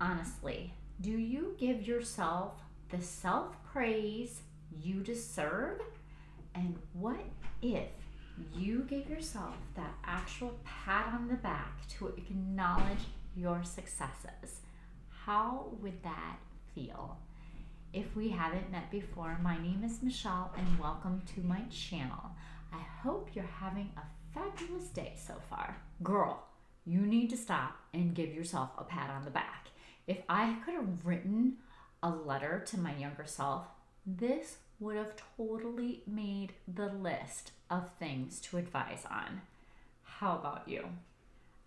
honestly, do you give yourself the self-praise you deserve? And what if you gave yourself that actual pat on the back to acknowledge your successes? How would that feel? If we haven't met before, my name is Michele and welcome to my channel. I hope you're having a fabulous day so far. Girl, you need to stop and give yourself a pat on the back. If I could have written a letter to my younger self, this would have totally made the list of things to advise on. How about you?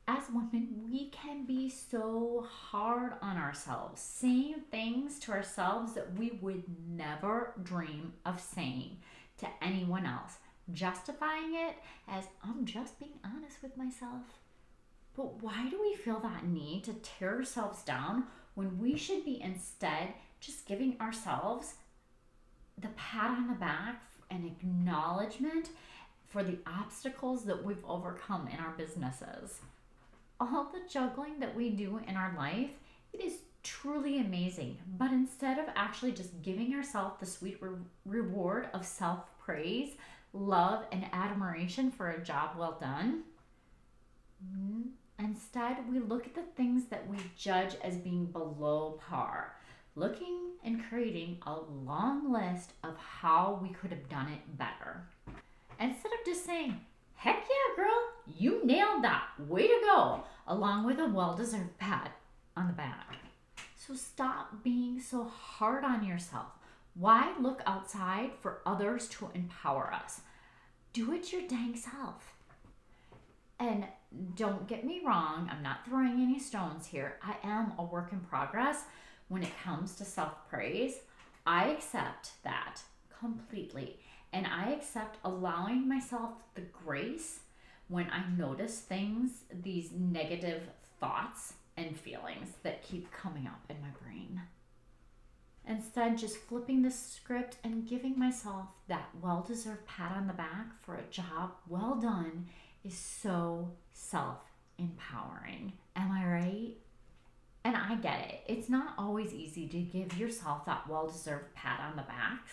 As women, we can be so hard on ourselves, saying things to ourselves that we would never dream of saying to anyone else, justifying it as I'm just being honest with myself. But why do we feel that need to tear ourselves down when we should be instead just giving ourselves the pat on the back and acknowledgement for the obstacles that we've overcome in our businesses? All the juggling that we do in our life, it is truly amazing. But instead of actually just giving ourselves the sweet reward of self-praise, love, and admiration for a job well done, instead we look at the things that we judge as being below par, looking and creating a long list of how we could have done it better. Instead of just saying, heck yeah, girl, you nailed that, way to go, along with a well-deserved pat on the back. So stop being so hard on yourself. Why look outside for others to empower us? Do it your dang self. And don't get me wrong, I'm not throwing any stones here. I am a work in progress when it comes to self-praise. I accept that completely. And I accept allowing myself the grace when I notice things, these negative thoughts and feelings that keep coming up in my brain. Instead, just flipping the script and giving myself that well-deserved pat on the back for a job well done is so self-empowering. Am I right? And I get it. It's not always easy to give yourself that well-deserved pat on the back.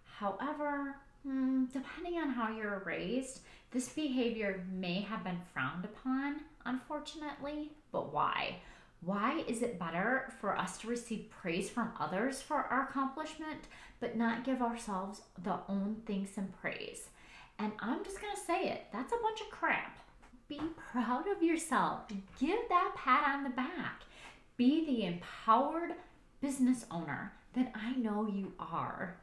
However, depending on how you're raised, this behavior may have been frowned upon, unfortunately. But why? Why is it better for us to receive praise from others for our accomplishment, but not give ourselves the own thanks and praise? And I'm just going to say it. That's a bunch of crap. Be proud of yourself. Give that pat on the back. Be the empowered business owner that I know you are.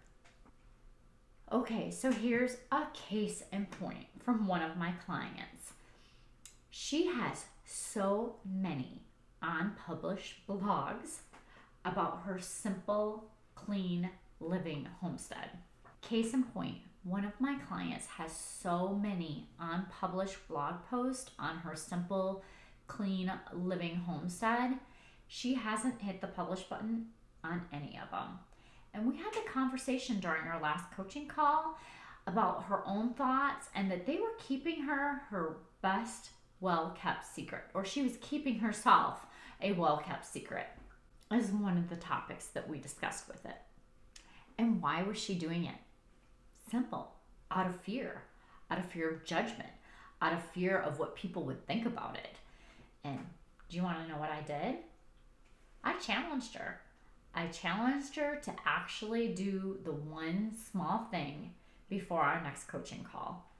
Okay, so here's a case in point from one of my clients. She has so many unpublished blogs about her simple, clean living homestead. Case in point, one of my clients has so many unpublished blog posts on her simple, clean living homestead. She hasn't hit the publish button on any of them. And we had a conversation during our last coaching call about her own thoughts and that they were keeping her best well-kept secret, or she was keeping herself a well-kept secret, as one of the topics that we discussed with it. And why was she doing it? Simple, out of fear of judgment, out of fear of what people would think about it. And do you want to know what I did? I challenged her. I challenged her to actually do the one small thing before our next coaching call.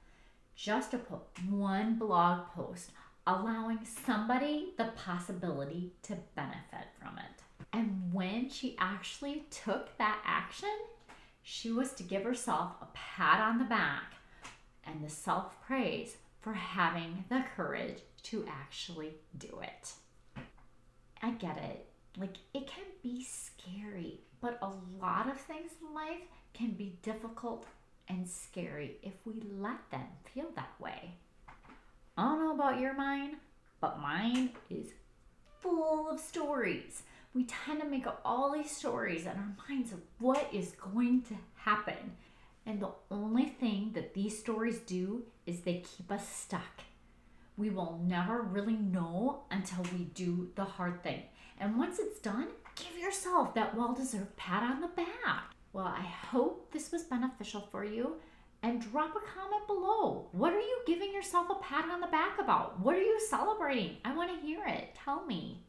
Just to put one blog post allowing somebody the possibility to benefit from it. And when she actually took that action, she was to give herself a pat on the back and the self-praise for having the courage to actually do it. I get it. Like, it can be scary, but a lot of things in life can be difficult and scary if we let them feel that way. I don't know about your mind, but mine is full of stories. We tend to make up all these stories in our minds of what is going to happen. And the only thing that these stories do is they keep us stuck. We will never really know until we do the hard thing. And once it's done, give yourself that well-deserved pat on the back. Well, I hope this was beneficial for you. And drop a comment below. What are you giving yourself a pat on the back about? What are you celebrating? I want to hear it. Tell me.